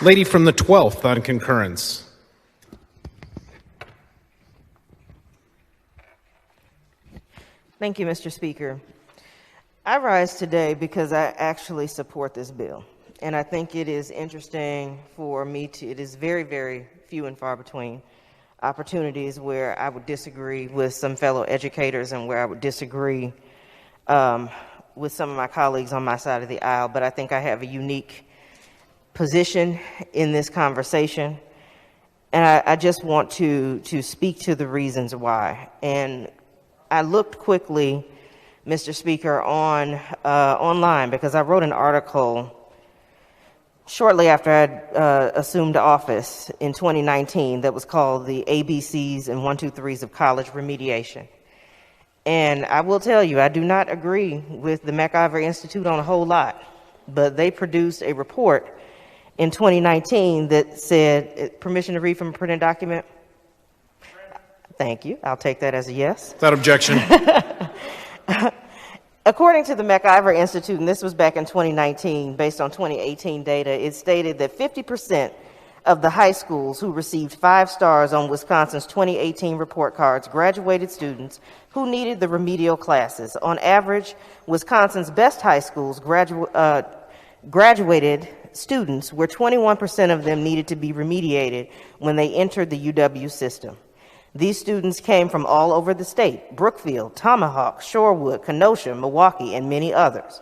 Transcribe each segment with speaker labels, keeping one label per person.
Speaker 1: Lady from the 12th on concurrence.
Speaker 2: Thank you, Mr. Speaker. I rise today because I actually support this bill. And I think it is interesting for me it is very, very few and far between opportunities where I would disagree with some fellow educators and where I would disagree with some of my colleagues on my side of the aisle. But I think I have a unique position in this conversation. And I just want to speak to the reasons why. And I looked quickly, Mr. Speaker, online because I wrote an article shortly after I'd assumed office in 2019 that was called The ABCs and 1-2-3s of College Remediation. And I will tell you, I do not agree with the MacIver Institute on a whole lot, but they produced a report in 2019 that said, permission to read from a printed document? Thank you. I'll take that as a yes.
Speaker 1: Without objection.
Speaker 2: According to the MacIver Institute, and this was back in 2019, based on 2018 data, it stated that 50% of the high schools who received 5 stars on Wisconsin's 2018 report cards graduated students who needed the remedial classes. On average, Wisconsin's best high schools graduated students where 21% of them needed to be remediated when they entered the UW system. These students came from all over the state: Brookfield, Tomahawk, Shorewood, Kenosha, Milwaukee, and many others.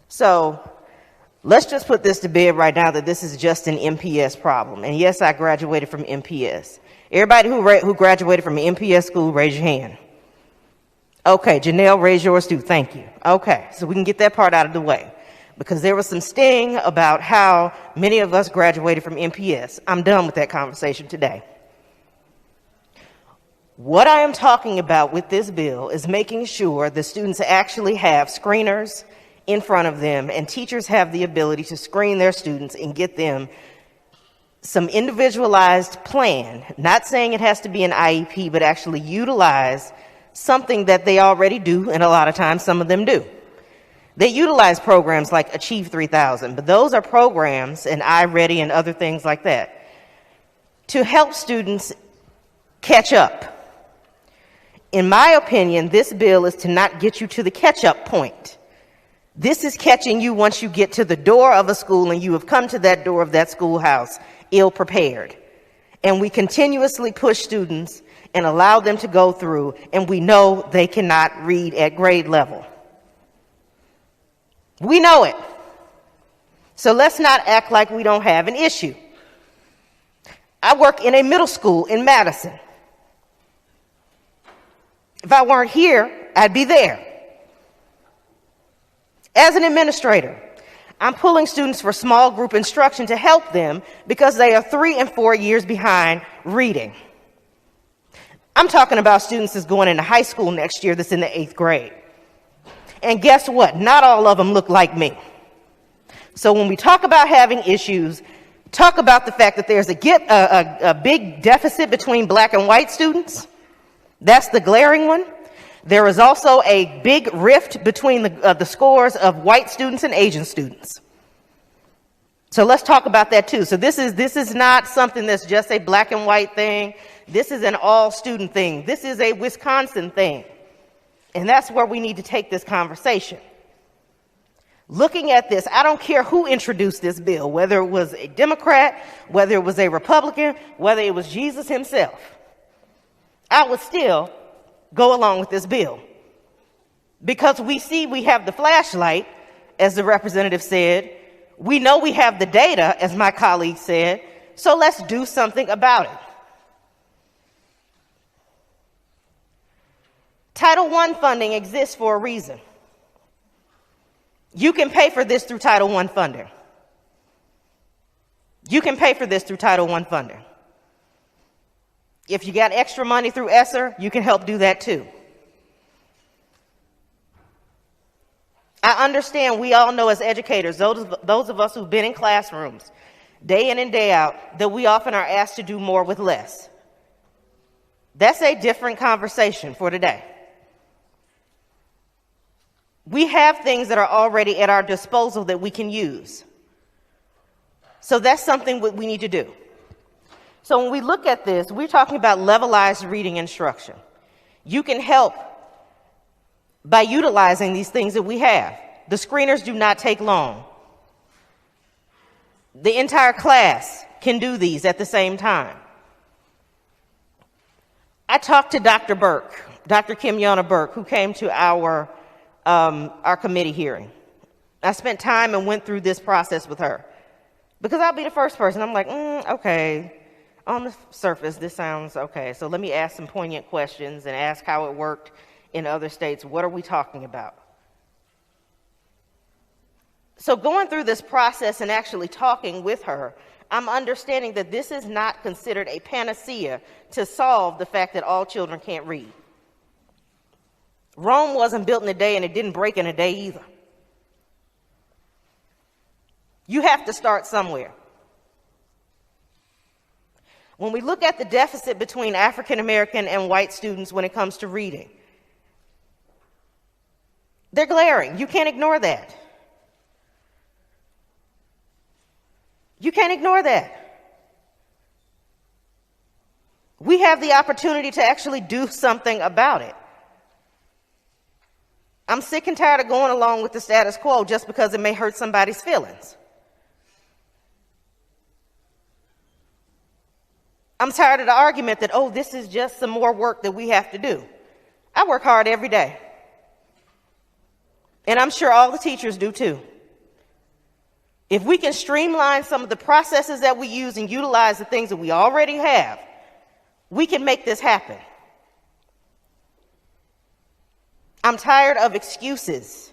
Speaker 2: So let's just put this to bed right now that this is just an MPS problem. And yes, I graduated from MPS. Everybody who graduated from an MPS school, raise your hand. Okay, Janelle, raise yours too. Thank you. Okay, so we can get that part out of the way, because there was some sting about how many of us graduated from MPS. I'm done with that conversation today. What I am talking about with this bill is making sure the students actually have screeners in front of them, and teachers have the ability to screen their students and get them some individualized plan, not saying it has to be an IEP, but actually utilize something that they already do, and a lot of times some of them do. They utilize programs like Achieve 3000, but those are programs, and iReady and other things like that, to help students catch up. In my opinion, this bill is to not get you to the catch-up point. This is catching you once you get to the door of a school and you have come to that door of that schoolhouse ill-prepared. And we continuously push students and allow them to go through, and we know they cannot read at grade level. We know it. So let's not act like we don't have an issue. I work in a middle school in Madison. If I weren't here, I'd be there. As an administrator, I'm pulling students for small group instruction to help them because they are 3 and 4 years behind reading. I'm talking about students that's going into high school next year that's in the 8th grade. And guess what? Not all of them look like me. So when we talk about having issues, talk about the fact that there's a big deficit between black and white students. That's the glaring one. There is also a big rift between the scores of white students and Asian students. So let's talk about that too. So this is not something that's just a black and white thing. This is an all student thing. This is a Wisconsin thing. And that's where we need to take this conversation. Looking at this, I don't care who introduced this bill, whether it was a Democrat, whether it was a Republican, whether it was Jesus himself. I would still go along with this bill because we see we have the flashlight, as the representative said. We know we have the data, as my colleague said, so let's do something about it. Title I funding exists for a reason. You can pay for this through Title I funding. You can pay for this through Title I funding. If you got extra money through ESSER, you can help do that too. I understand, we all know as educators, those of us who've been in classrooms day in and day out, that we often are asked to do more with less. That's a different conversation for today. We have things that are already at our disposal that we can use. So that's something we need to do. So when we look at this, we're talking about levelized reading instruction. You can help by utilizing these things that we have. The screeners do not take long. The entire class can do these at the same time. I talked to Dr. Burke, Dr. Kim Yana Burke, who came to our committee hearing. I spent time and went through this process with her. Because I'll be the first person. I'm like, okay, on the surface, this sounds okay. So let me ask some poignant questions and ask how it worked in other states. What are we talking about? So going through this process and actually talking with her, I'm understanding that this is not considered a panacea to solve the fact that all children can't read. Rome wasn't built in a day, and it didn't break in a day either. You have to start somewhere. When we look at the deficit between African American and white students when it comes to reading, they're glaring. You can't ignore that. You can't ignore that. We have the opportunity to actually do something about it. I'm sick and tired of going along with the status quo just because it may hurt somebody's feelings. I'm tired of the argument that, oh, this is just some more work that we have to do. I work hard every day. And I'm sure all the teachers do too. If we can streamline some of the processes that we use and utilize the things that we already have, we can make this happen. I'm tired of excuses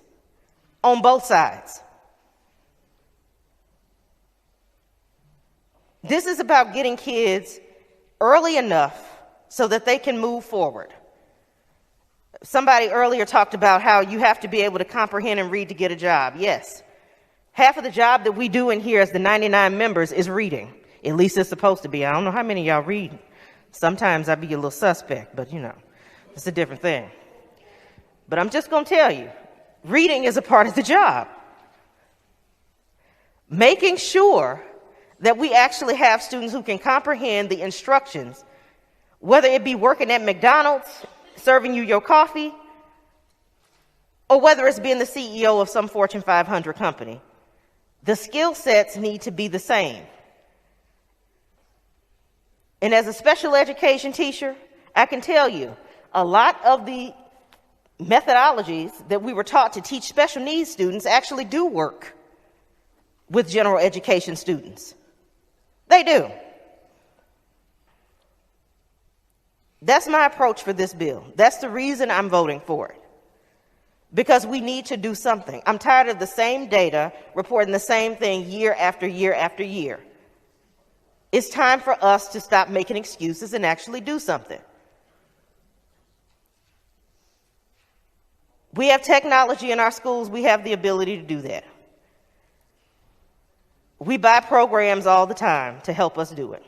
Speaker 2: on both sides. This is about getting kids early enough so that they can move forward. Somebody earlier talked about how you have to be able to comprehend and read to get a job. Yes. Half of the job that we do in here as the 99 members is reading. At least it's supposed to be. I don't know how many of y'all read. Sometimes I be a little suspect, but it's a different thing. But I'm just going to tell you, reading is a part of the job. Making sure that we actually have students who can comprehend the instructions, whether it be working at McDonald's, serving you your coffee, or whether it's being the CEO of some Fortune 500 company. The skill sets need to be the same. And as a special education teacher, I can tell you, a lot of the methodologies that we were taught to teach special needs students actually do work with general education students. They do. That's my approach for this bill. That's the reason I'm voting for it. Because we need to do something. I'm tired of the same data reporting the same thing year after year after year. It's time for us to stop making excuses and actually do something. We have technology in our schools. We have the ability to do that. We buy programs all the time to help us do it.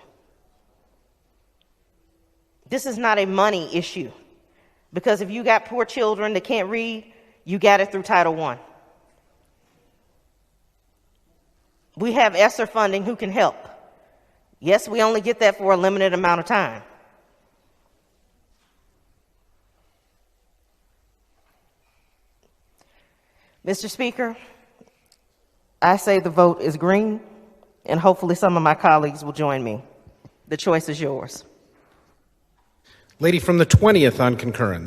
Speaker 2: This is not a money issue, because if you got poor children that can't read, you got it through Title I. We have ESSER funding who can help. Yes, we only get that for a limited amount of time. Mr. Speaker, I say the vote is green, and hopefully some of my colleagues will join me. The choice is yours.
Speaker 1: Lady from the 20th on concurrence.